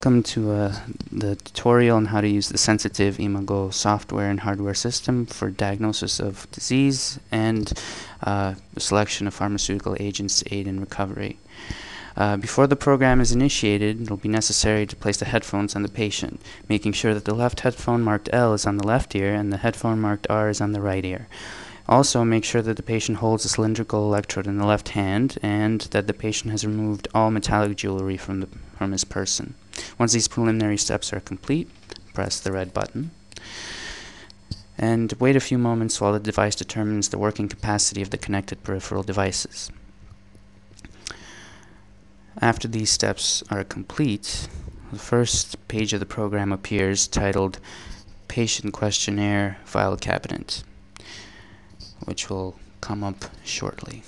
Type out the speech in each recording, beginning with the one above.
Welcome to the tutorial on how to use the sensitive Imago software and hardware system for diagnosis of disease and the selection of pharmaceutical agents to aid in recovery. Before the program is initiated, it will be necessary to place the headphones on the patient, making sure that the left headphone marked L is on the left ear and the headphone marked R is on the right ear. Also, make sure that the patient holds a cylindrical electrode in the left hand and that the patient has removed all metallic jewelry from his person. Once these preliminary steps are complete, press the red button and wait a few moments while the device determines the working capacity of the connected peripheral devices. After these steps are complete, the first page of the program appears titled Patient Questionnaire File Cabinet, which will come up shortly.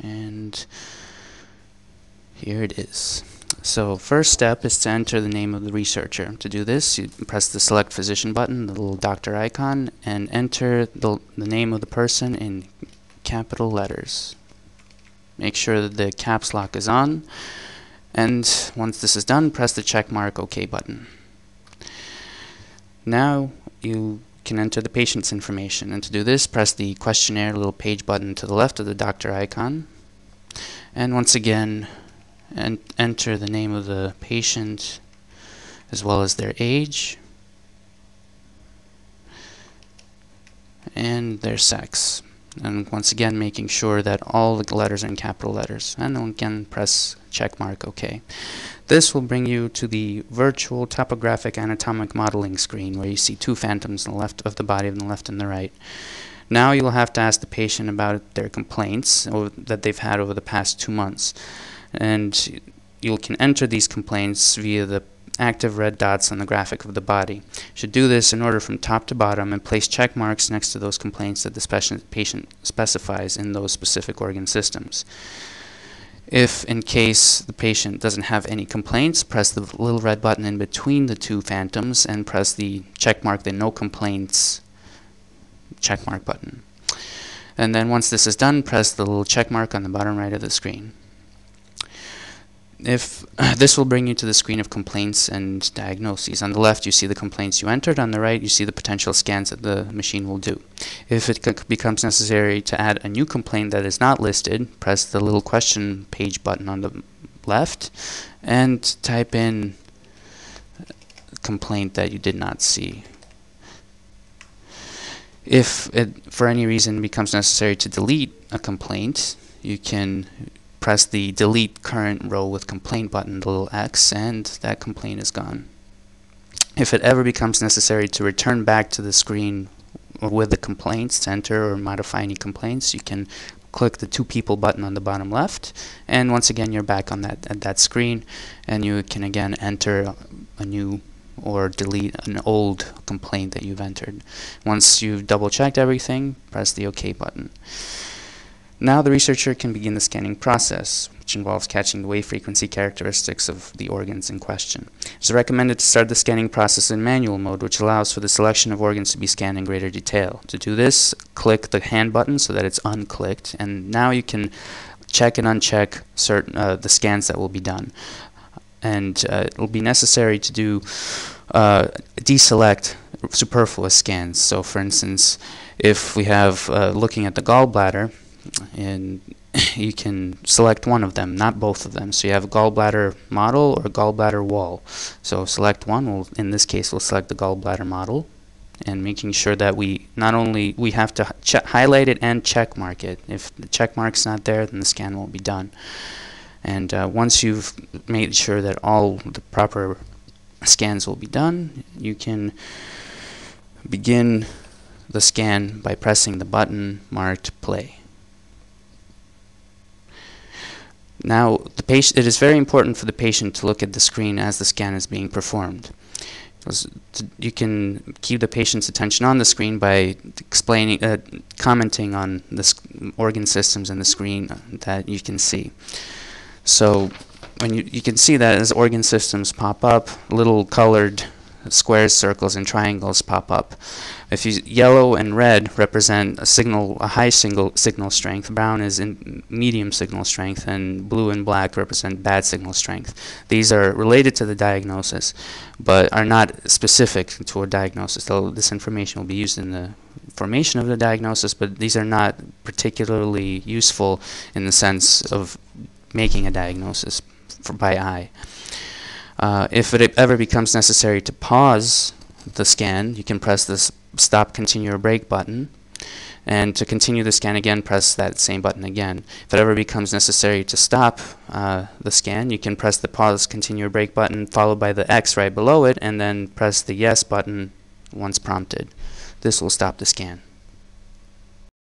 And here it is. So first step is to enter the name of the researcher. To do this, you press the select physician button, the little doctor icon, and enter the name of the person in capital letters. Make sure that the caps lock is on, and once this is done, press the check mark OK button. Now you can enter the patient's information, and to do this, press the questionnaire little page button to the left of the doctor icon, and once again enter the name of the patient as well as their age and their sex, and once again making sure that all the letters are in capital letters, and then again press check mark OK. This will bring you to the virtual topographic anatomic modeling screen where you see two phantoms on the left of the body, on the left and the right. Now you will have to ask the patient about their complaints that they've had over the past 2 months, and you can enter these complaints via the active red dots on the graphic of the body. You should do this in order from top to bottom and place check marks next to those complaints that the patient specifies in those specific organ systems. If in case the patient doesn't have any complaints, press the little red button in between the two phantoms and press the check mark, the no complaints check mark button. And then once this is done, press the little check mark on the bottom right of the screen. This will bring you to the screen of complaints and diagnoses. On the left you see the complaints you entered, on the right you see the potential scans that the machine will do. If it becomes necessary to add a new complaint that is not listed, press the little question page button on the left and type in a complaint that you did not see. If it for any reason becomes necessary to delete a complaint, you can press the delete current row with complaint button, the little X, and that complaint is gone. If it ever becomes necessary to return back to the screen with the complaints to enter or modify any complaints, you can click the two people button on the bottom left, and once again you're back on that screen, and you can again enter a new or delete an old complaint that you've entered. Once you've double checked everything, press the OK button. Now the researcher can begin the scanning process, which involves catching the wave frequency characteristics of the organs in question. It's recommended to start the scanning process in manual mode, which allows for the selection of organs to be scanned in greater detail. To do this, click the hand button so that it's unclicked, and now you can check and uncheck the scans that will be done. And it will be necessary to do deselect superfluous scans. So for instance, if we have looking at the gallbladder, and you can select one of them, not both of them. So you have a gallbladder model or a gallbladder wall. So select one. In this case, we'll select the gallbladder model, and making sure that we have to highlight it and check mark it. If the check mark's not there, then the scan won't be done. And once you've made sure that all the proper scans will be done, you can begin the scan by pressing the button marked play. Now, it is very important for the patient to look at the screen as the scan is being performed. You can keep the patient's attention on the screen by commenting on the organ systems in the screen that you can see. So when you can see that as organ systems pop up, little colored squares, circles, and triangles pop up. Yellow and red represent a high signal strength, brown is in medium signal strength, and blue and black represent bad signal strength. These are related to the diagnosis, but are not specific to a diagnosis. This information will be used in the formation of the diagnosis, but these are not particularly useful in the sense of making a diagnosis by eye. If it ever becomes necessary to pause the scan, you can press this stop, continue, or break button, and to continue the scan again, press that same button again. If it ever becomes necessary to stop the scan, you can press the pause, continue, or break button followed by the X right below it, and then press the yes button once prompted. This will stop the scan.